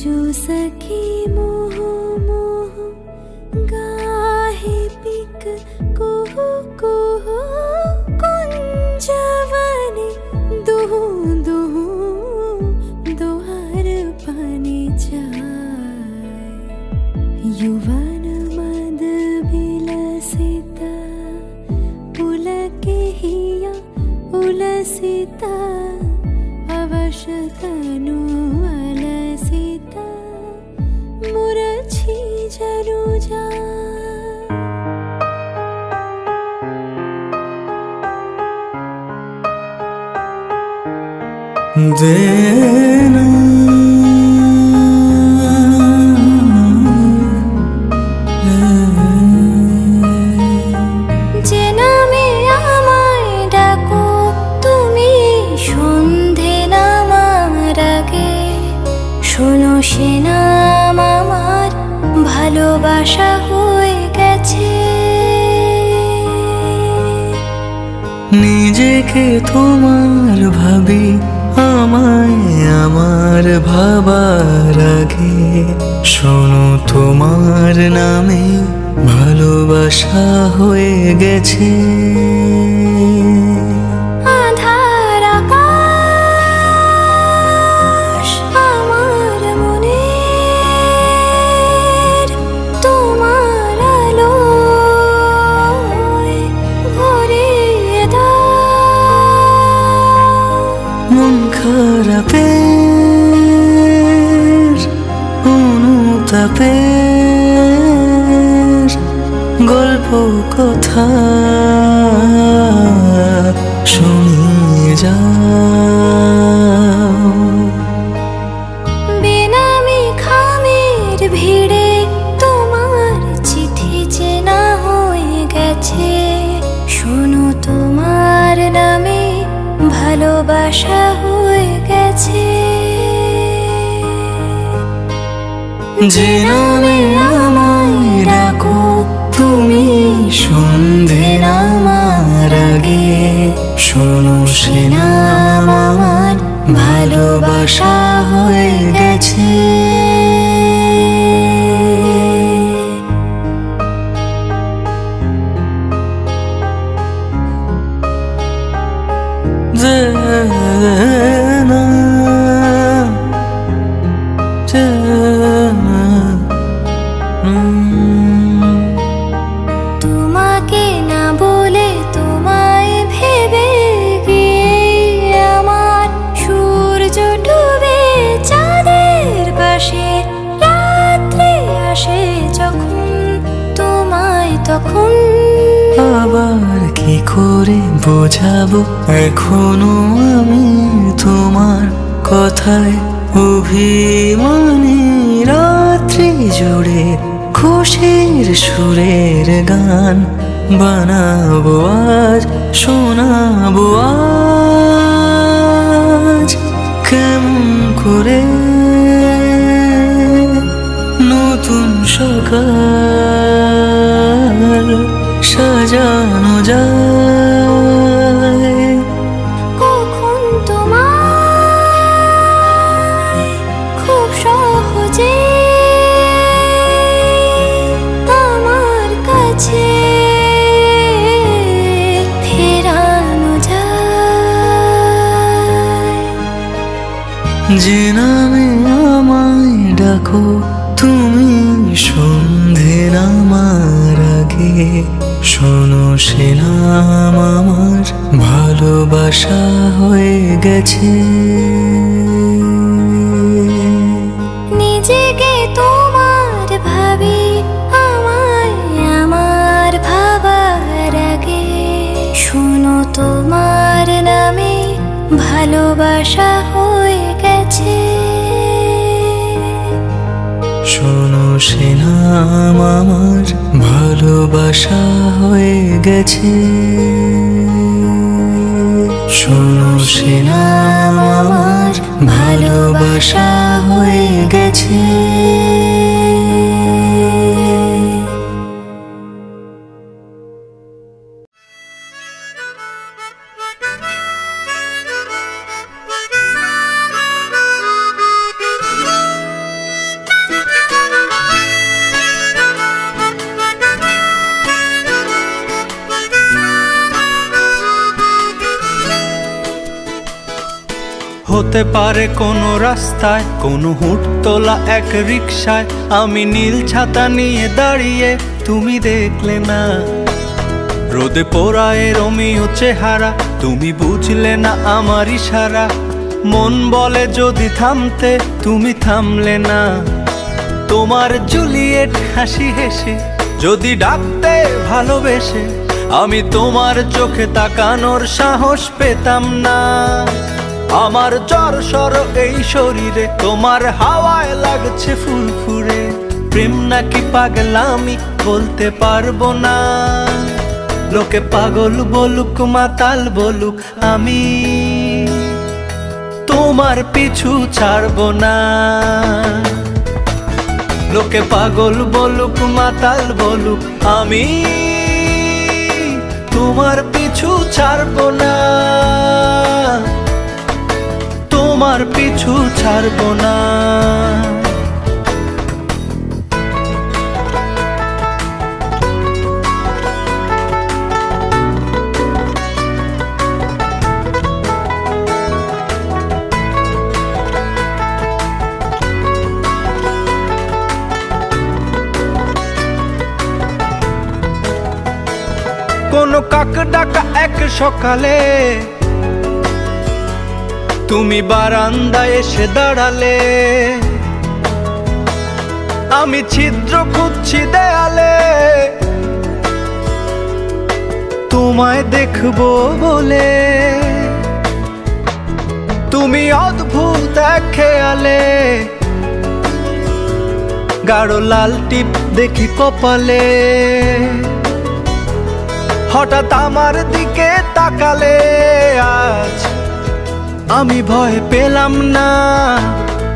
जो सखी मोह मोह गाहे पिक कुहु कुहु कुंजवने दुहु दुहु दोहार पानी जाए युवन मद विलसिता पुलके हिया उलसिता अवशतनु अलसिता मुरछी जनु जा देना যে নামে আমায় ডাকো তুমি সন্ধে নামার আগে শোনো সে নাম আমার ভালোবাসা হয়ে গেছে নিজেকে তোমার ভাবি আমায় আমার ভাবার আগে শোনো তোমার নামে ভালোবাসা হয়ে গেছে আধার আকাশ আমার মনের তোমার আলোয় ভরিয়ে দাও মন খারাপের অনুতাপের গল্প কথা শুনিয়ে যাও বেনামি খামের ভিড়ে তোমার চিঠি চেনা হয়ে গেছে শোনো তোমার নামে ভালোবাসা হয়ে গেছে যে নামে আমায় ডাকো তুমি সন্ধে নামার আগে শোনো সে নাম আমার ভালোবাসা হয়ে গেছে তোমাকে না বলে তোমায় ভেবে গিয়ে আমার সূর্য ডুবে চাঁদের পাশে রাত্রি আসে যখন তোমায় তখন আবার কি করে বোঝাবো এখনো আমি তোমার কথায় অভিমানী রাত্রি জুড়ে খুশির সুরের গান বানাবো আজ শোনাবো আজ কেমন করে নতুন সকাল সাজানো যায় কখন তোমায় খুব সহজে আমার কাছে ফেরানো যায় যে নামে আমায় ডাকো তুমি সন্ধে নামার আগে শোনো সে নাম আমার ভালোবাসা হয়ে গেছে নিজেকে তোমার ভাবি আমায় আমার ভাবার আগে শোনো তোমার নামে ভালোবাসা হয়ে গেছে শোনো সে নাম আমার ভালোবাসা হয়ে গেছে শোনো সে নাম আমার ভালোবাসা হয়ে গেছে হতে পারে কোনো রাস্তায়, কোনো হুট তোলা এক রিকশায় আমি নীল ছাতা নিয়ে দাঁড়িয়ে, তুমি দেখলে না। রোদে পোড়ায় রোমিও চেহারা, তুমি বুঝলে না আমার ইশারা। মন বলে যদি থামতে, তুমি থামলে না। তোমার জুলিয়েট হাসি হেসে যদি ডাকতে ভালোবেসে, আমি তোমার চোখে তাকানোর সাহস পেতাম না। আমার জ্বর এই শরীরে, তোমার হাওয়ায় লাগছে ফুরফুরে। প্রেম নাকি পাগলামি বলতে পারবো না। লোকে পাগল বলুক মাতাল বলুক, আমি তোমার পিছু ছাড়বো না। লোকে পাগল বলুক মাতাল বলুক, আমি তোমার পিছু ছাড়বো না। তোমার পিছু ছাড়বো না। কোনো কাক ডাকা এক সকালে তুমি বারান্দায় এসে দাঁড়ালে। আমি ছিদ্র খুঁজছি দেয়ালে, তোমায় দেখবো বলে। তুমি অদ্ভুত এক খেয়ালে, গাঢ় লাল টিপ দেখি কপালে। হঠাৎ আমার দিকে তাকালে, আজ আমি ভয় পেলাম না।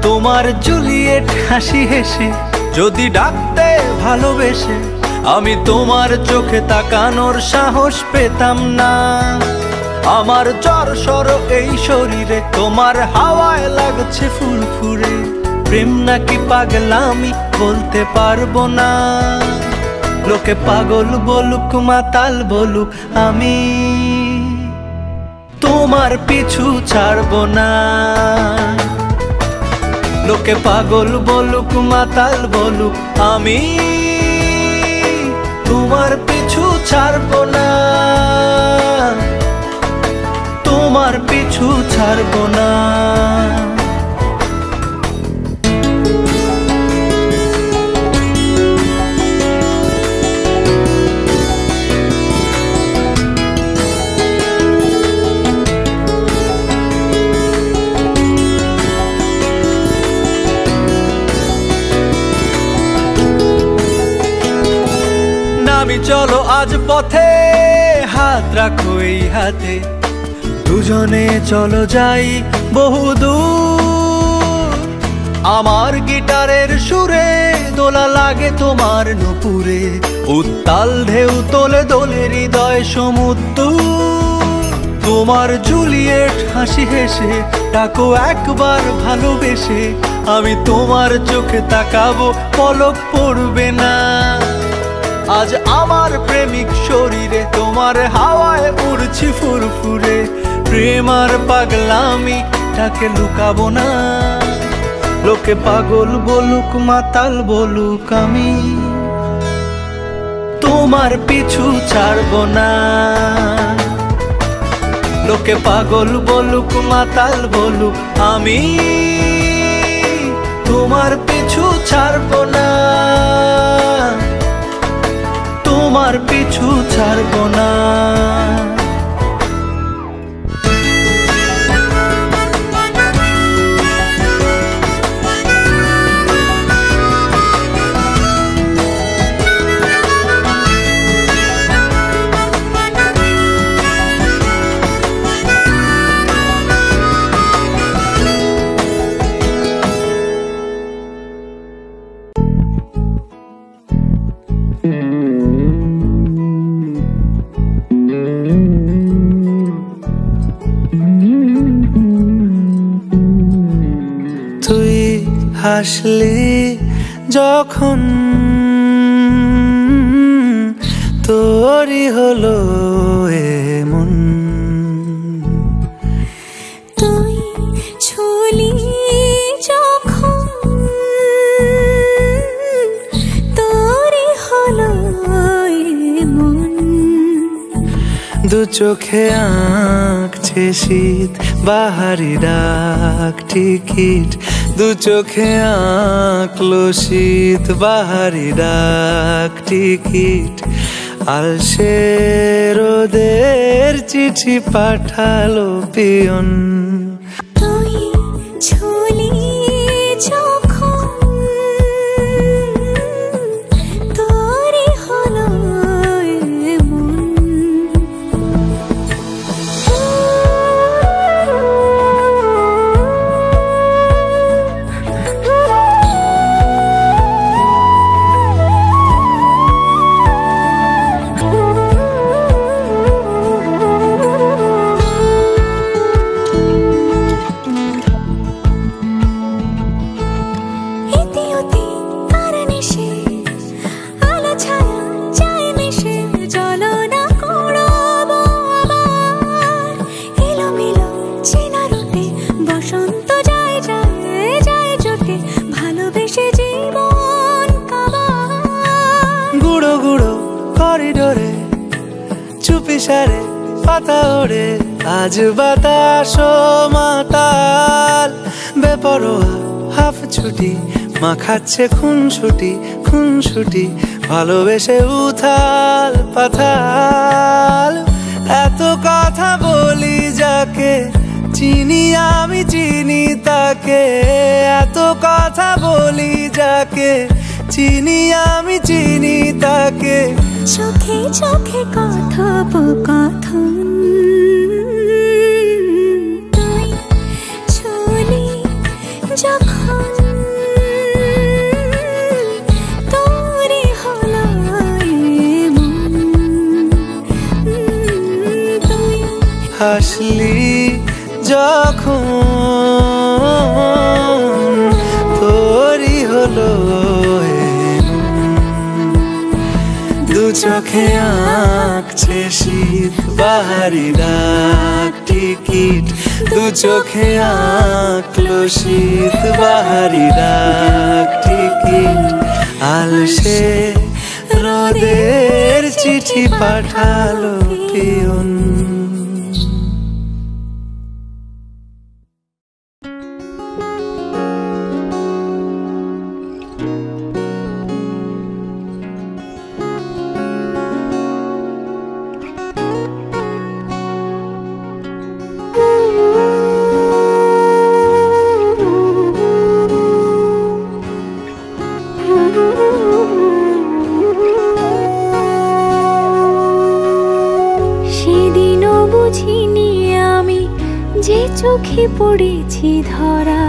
তোমার জুলিয়েট হাসি হেসে যদি ডাকতে ভালোবেসে, আমি তোমার চোখে তাকানোর সাহস পেতাম না। আমার জ্বর এই শরীরে, তোমার হাওয়ায় লাগছে ফুরফুরে। প্রেম নাকি পাগলামি বলতে পারবো না। লোকে পাগল বলুক মাতাল বলুক, আমি তোমার পিছু ছাড়বো না। লোকে পাগল বলুক মাতাল বলুক, আমি তোমার পিছু ছাড়বো না। তোমার পিছু ছাড়বো না। আমি চলো আজ পথে, হাত রাখো এই হাতে। দুজনে চলো যাই বহুদূর। আমার গিটারের সুরে দোলা লাগে তোমার নুপুরে। উত্তাল ঢেউ তোলে দোলে হৃদয় সমুদ্র। তোমার জুলিয়েট হাসি হেসে ডাকো একবার ভালোবেসে। আমি তোমার চোখে তাকাবো, পলক পড়বে না। আজ আমার প্রেমিক শরীরে, তোমার হাওয়ায় উড়ছি ফুরফুরে। প্রেম আর পাগলামি তাকে লুকাবো না। লোকে পাগল বলুক মাতাল বলুক, আমি তোমার পিছু ছাড়বো না। লোকে পাগল বলুক মাতাল বলুক, আমি তোমার পিছু ছাড়বো না। তোমার পিছু ছাড়বো না। হাসলে যখন তোরই হলো এমন, তুই দু চোখে আঁকছে শীত বাহারি ডাক টিকিট দু চোখে আঁকলো শীত বাহারি ডাক টিকিট আলসে রোদের চিঠি পাঠালো পিয়ন তুই ছুলি যখন তোরই হলো এমন করিডোরে চুপি সারে পাতা ওড়ে আজ বাতাস মাতাল বেপরোয়া হাফ ছুটি মাখাচ্ছে খুনসুটি ভালোবেসে উথাল পাথাল এত কথা বলি যাকে চিনি আমি চিনি তাকে এত কথা বলি যাকে চিনি আমি চিনি তাকে চোখে চোখে কথোপকথন তুই ছুলি যখন তোরই হলো এমন তুই হাসলি যখন তোরই হলো দু চোখে আঁকছে শীত বাহারি ডাক টিকিট দু চোখে আঁকলো শীত বাহারি ডাক টিকিট আলসে রোদের চিঠি পাঠালো পিয়ন চোখে পড়েছি ধরা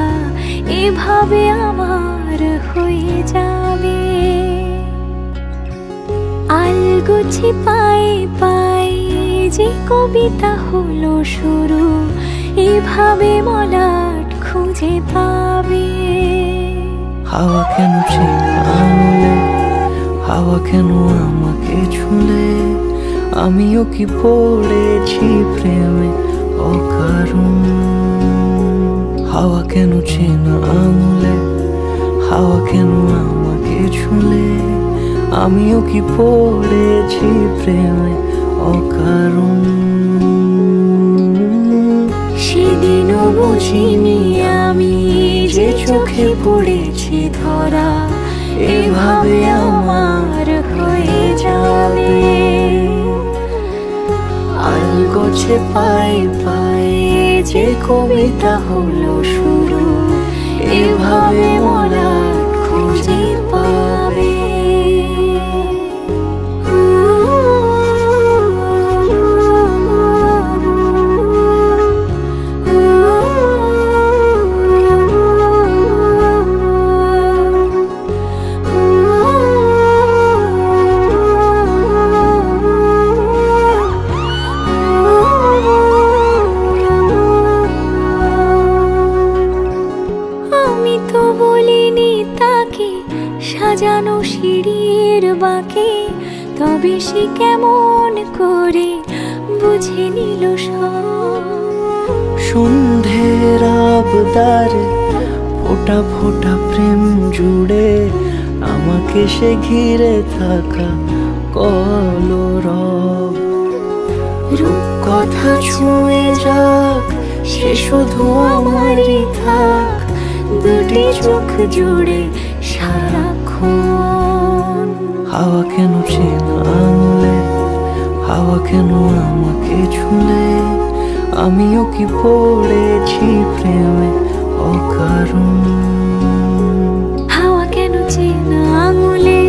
এভাবে আমার হয়ে যাবে আলগোছে পায়ে পায়ে যে কবিতা হলো শুরু এভাবে মলাট খুঁজে পাবে হাওয়া কেন চেনা আঙুলে হাওয়া কেন আমাকে ছুলে আমিও কি পড়েছি প্রেমে অকারণ হাওয়া কেন চেনা আঙুলে হাওয়া কেন আমাকে ছুলে আমিও কি পড়েছি প্রেমে অকারণ সেদিনও বুঝিনি আমি যে চোখে পড়েছি ধরা এভাবে আমার হয়ে যাবে আলগোছে পায়ে পায়ে যে কবিতা হলো শুরু এভাবে মোরা খুঁজে পাবে সাজানো সিঁড়ির বাঁকে তবে সে কেমন করে বুঝে নিল সব সন্ধ্যের আবদারে ফোটা ফোটা প্রেম জুড়ে আমাকে সে ঘিরে থাকা কলরব রূপ কথা ছুঁয়ে যাক, সে শুধু আমারই থাক, দুটি চোখ জুড়ে সারাক্ষণ। হাওয়া কেন চেনা আঙুলে, হাওয়া কেন আমাকে ছুলে, আমিও কি পড়েছি প্রেমে অকারণ। হাওয়া কেন চেনা আঙুলে,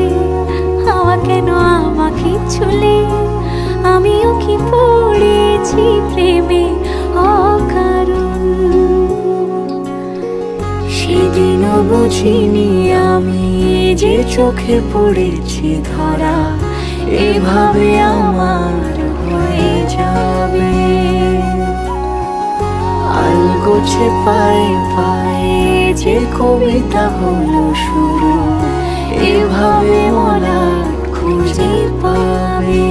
হাওয়া কেন আমাকে ছুলে, আমিও কি পড়েছি প্রেমে অকারণ। সেদিনও বুঝিনি আমি যে চোখে পড়েছি ধরা, এভাবে আমার হয়ে যাবে। আলগোছে পায়ে পায়ে যে কবিতা হলো শুরু, এভাবে মলাট খুঁজে পাবে।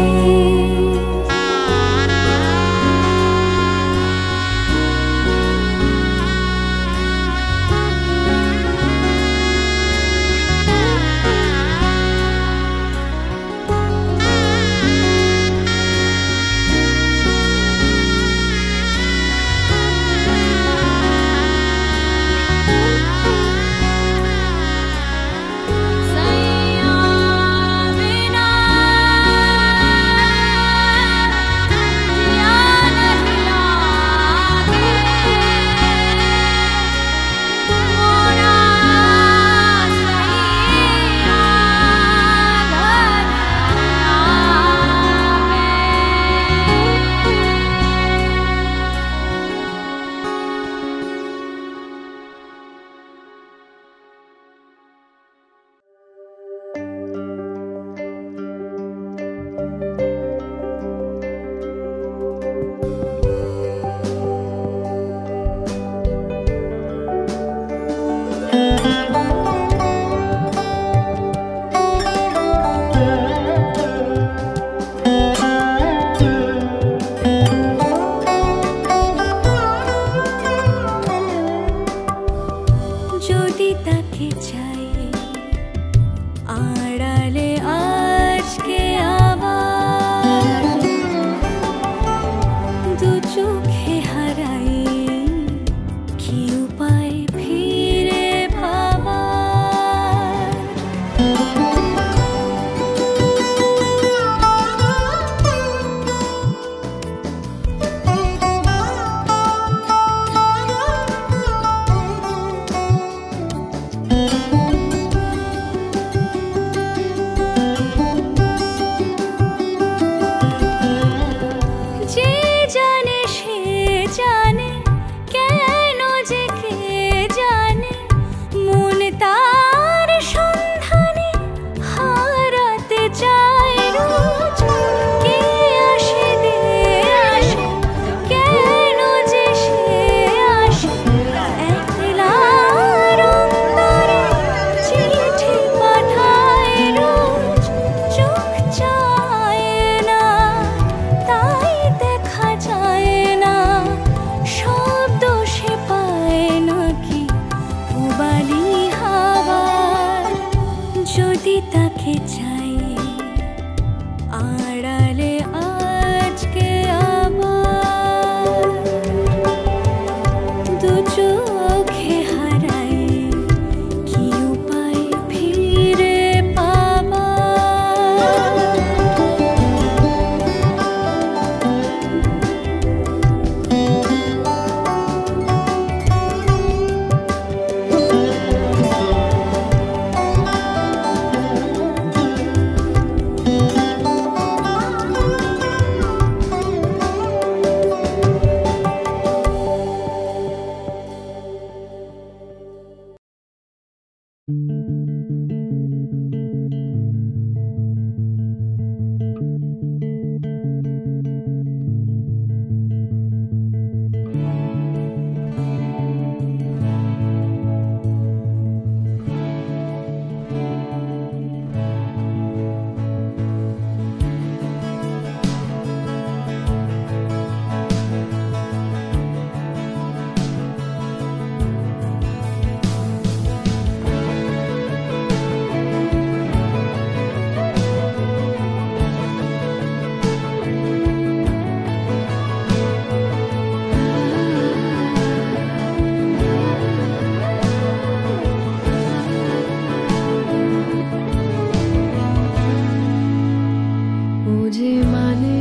যে মানে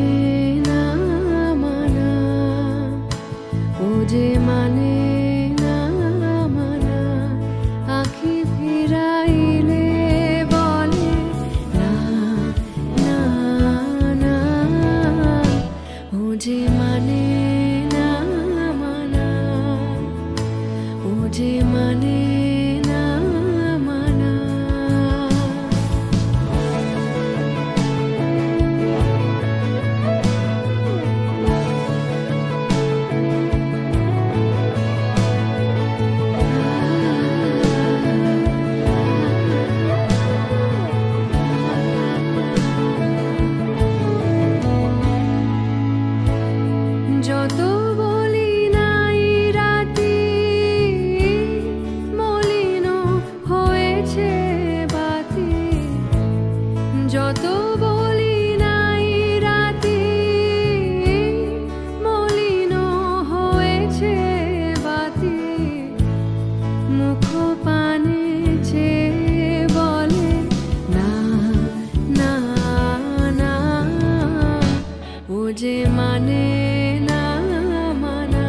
না মানা, ও যে মানে না মানা, আখি ফিরাইলে বলে না না না, ও যে মানে না মানা, ও যে মানে না মানা। যত বলি নাই রাতি মলিন হয়েছে বাতি, যত বলি নাই রাতি মলিন হয়েছে বাতি, মুখ পানে চেয়ে বলে না না না, ও যে মানে না মানা,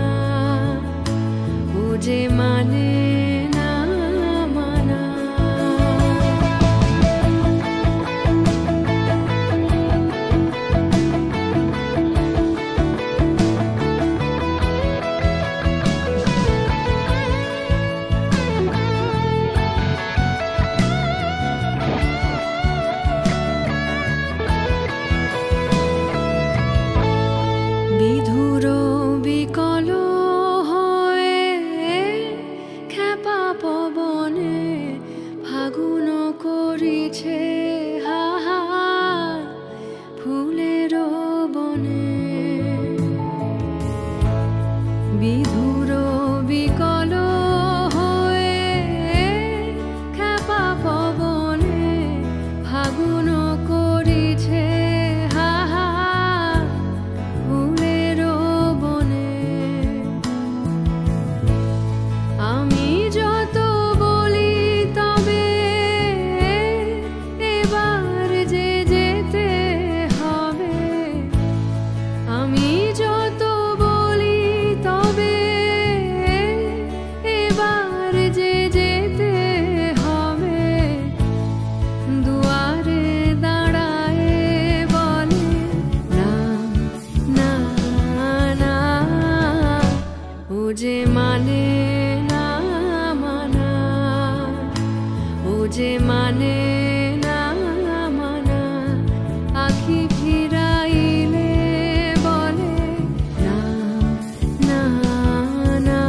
ও যে মানে না মানা। বিধুর বিকল হয়ে খেপা পবনে ফাগুন করিছে হাহার ফুলের বনে, বিধুর বিকল হয়ে খেপা পবনে ফাগুন করিছে হাহার ফুলের বনে। আমি যত বলি তবে এবার যে যেতে হবে, আমি যত বলি তবে এবার যে যেতে হবে, দুয়ারে দাঁড়ায় বলে না না না, ও যে মানে না মানা, ও যে মানে না মানা, আখি ফিরাইলে বলে না না না,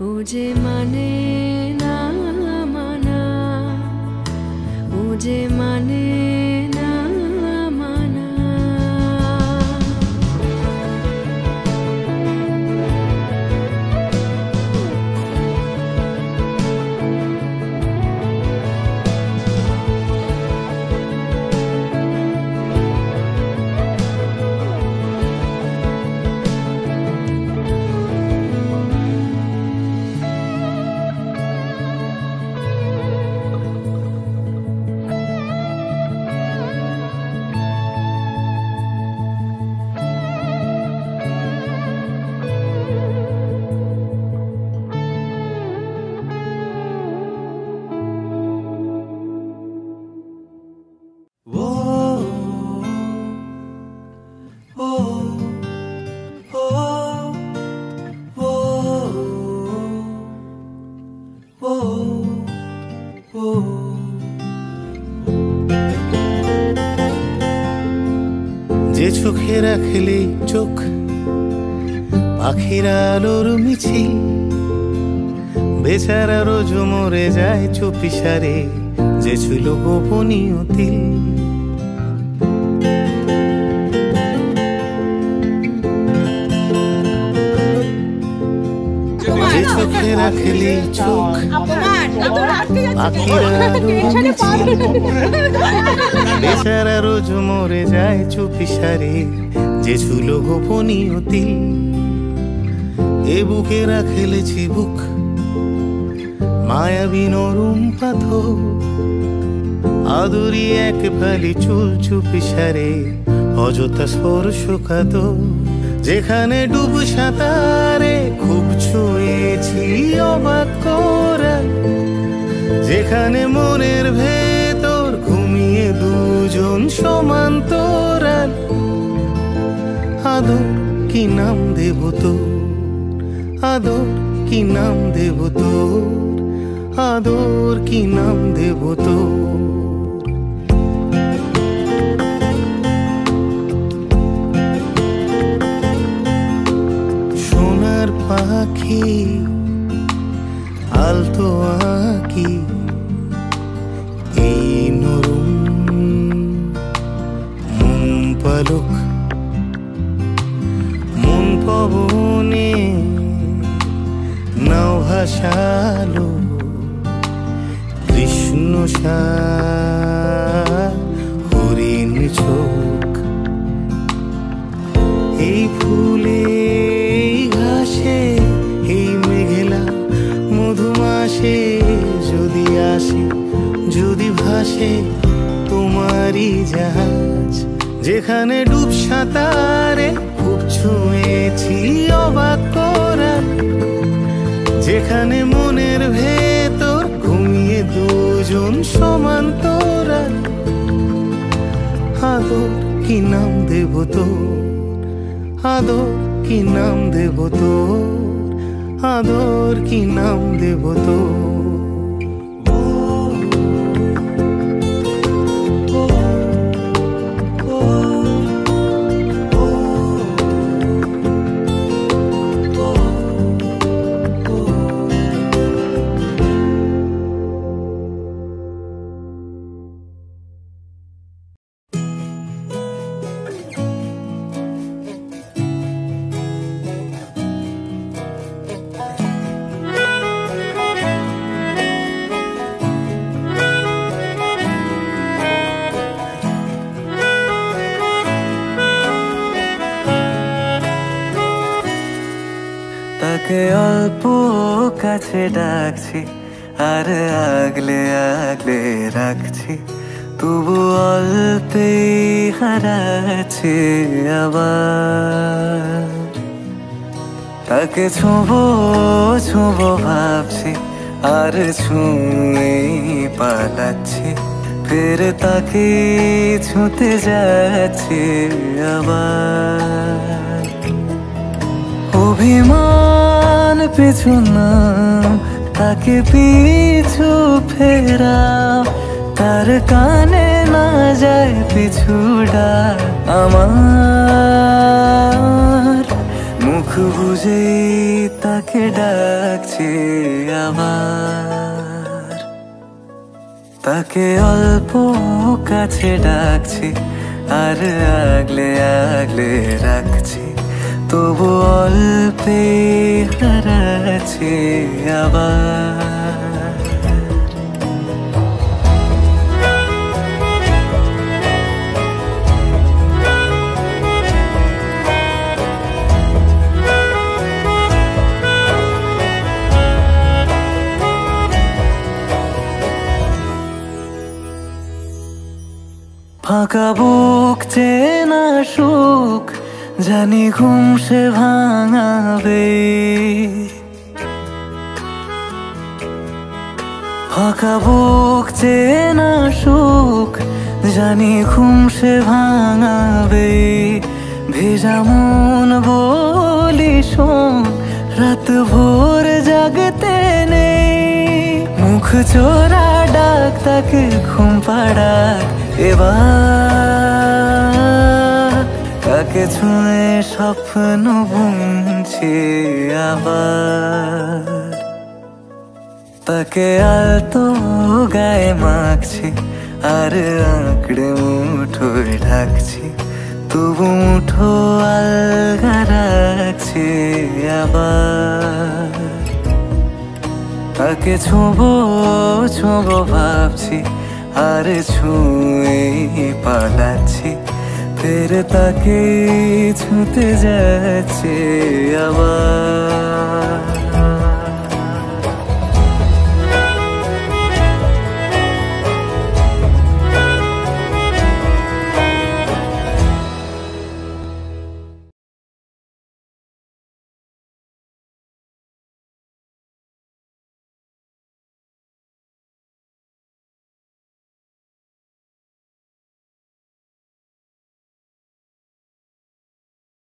ও যে মানে না মানা, ও যে মানে না মানা। যে চোখে রাখলে চোখ পাখিরা আলোর মিছিল, বেচারা রোজ মরে যায় চুপিসারে, যে ছিল গোপনীয় তিল। যে চোখে রাখলে চোখ পাখিরা আলোর মিছিল, বেচারা রোজ মরে যায় চুপিসারে, যে ছিল গোপনীয় তিল। এ বুকে রাখেলেছি বুক মায়াবী নরম পাথর, আদুরি এক ফালি চুল চুপি সারে অযথা স্পর্শ কাতর যেখানে ডুব সাঁতারে খুব ছুঁয়েছি অবাক করা যেখানে মনের ভেতর ঘুমিয়ে দুজন সমান্তরাল আদর কি নাম দেব তোর আদর কি নাম দেব তোর আদর কি নাম দেব তোর সোনার পাখি আলতো আঁকি এই নরম মন পালক মন পবনে নাও ভাসালো কৃষ্ণ হরিণ চোখ এই ফুলে এই ঘাসে এই মেঘলা মধুমাসে যদি আসে যদি ভাসে তোমারই জাহাজ যেখানে ডুব সাঁতারে খুব ছুঁয়েছি অবাক করা যেখানে মনের ভেতর ঘুমিয়ে দুজন সমান্তরাল আদর কি নাম দেব তোর আদর কি নাম দেব তোর আদর কি নাম দেব তোর তাকে অল্প কাছে ডাকছি আর আগলে আগলে রাখছি তবু অল্পে হারাচ্ছি আবার তাকে ছোঁবো ছোঁবো ভাবছি আর ছুঁয়ে পালাচ্ছি ফের তাকে ছুঁতে যাচ্ছি আবার অভিমান পিছু না তাকে পিছু ফেরাও তার কানে না যায় পিছুডা আমার মুখ বুঝে তাকে ডাকছি আবার তাকে অল্প কাছে ডাকছি আর আগলে আগলে রাখছি তবু অল্পে হারাচ্ছি আবার ফাঁকা বুক চেনা সুখ জানি ঘুম সে ভাঙাবে ফাঁকা বুক চেনা সুখ জানি ঘুম সে ভাঙাবে ভেজা মন বলি শোন রাত ভোর জাগতে নেই মুখ চোরা ডাক তাকে ঘুম পাড়াক এবার তাকে ছুঁয়ে স্বপ্ন বুনছি আবার তাকে আলতো গায়ে মাখছি আর আঁকড়ে মুঠোয় ঢাকছি তবু মুঠো আলগা রাখছি আবার তাকে ছোঁবো ছোঁবো ভাবছি আর ছুঁয়ে পালাচ্ছি ফের তাকে ছুঁতে যাচ্ছে আবার